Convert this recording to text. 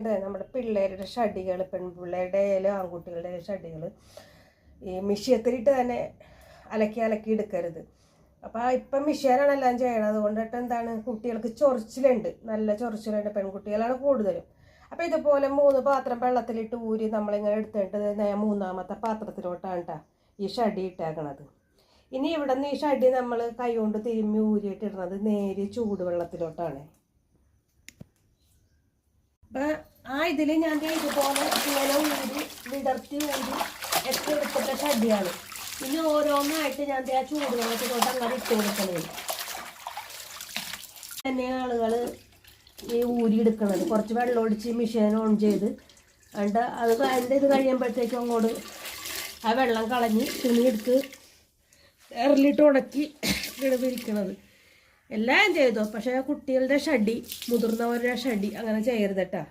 നമ്മുടെ പിള്ളേരുടെ ഷഡികൾ, പെൺപിള്ളേരുടെ ആയാലും ആൺകുട്ടികളുടെ ഷഡികൾ ഈ മിഷ്യത്തിലിട്ട് തന്നെ അലക്കി എടുക്കരുത്. അപ്പോൾ ഇപ്പം മിഷ്യനാണ് എല്ലാം ചെയ്യണത്. അതുകൊണ്ടിട്ട് എന്താണ്, കുട്ടികൾക്ക് ചൊറിച്ചിലുണ്ട്, നല്ല ചൊറിച്ചിലുണ്ട്, പെൺകുട്ടികളാണ് കൂടുതലും. അപ്പോൾ ഇതുപോലെ 3 പാത്രം വെള്ളത്തിലിട്ട് ഊരി നമ്മളിങ്ങനെ എടുത്തിട്ട് മൂന്നാമത്തെ പാത്രത്തിലോട്ടാണ് കേട്ടോ ഈ ഷഡി ഇട്ടേക്കണത്. ഇനി ഇവിടെ നിന്ന് ഈ ഷഡി നമ്മൾ കൈ കൊണ്ട് തിരുമ്മി ഊരിയിട്ടിടുന്നത് നേരെ ചൂടുവെള്ളത്തിലോട്ടാണ്. അപ്പം ഇതിൽ ഞാൻ ഇതുപോലെ ഇങ്ങനെ ഊരി വിടർത്തി ഊരി ഒക്കെ എടുത്തിട്ട ഷഡിയാണ്. ഇനി ഓരോന്നായിട്ട് ഞാൻ ആ ചൂടുവെള്ളത്തിലോട്ട് അങ്ങനെ ഇട്ട് കൊടുക്കണേ. തന്നെ ആളുകൾ ഈ ഊരി എടുക്കണത് കുറച്ച് വെള്ളം ഒടിച്ച് മെഷീൻ ഓൺ ചെയ്ത് എന്നിട്ട് അതിൻ്റെ ഇത് കഴിയുമ്പോഴത്തേക്കും അങ്ങോട്ട് ആ വെള്ളം കളഞ്ഞ് തുണിയെടുത്ത് എറിലിട്ട് ഉണക്കി വിരിക്കണത് എല്ലാം ചെയ്തോ. പക്ഷേ കുട്ടികളുടെ ഷഡി, മുതിർന്നവരുടെ ഷഡി അങ്ങനെ ചെയ്യരുത് കേട്ടോ.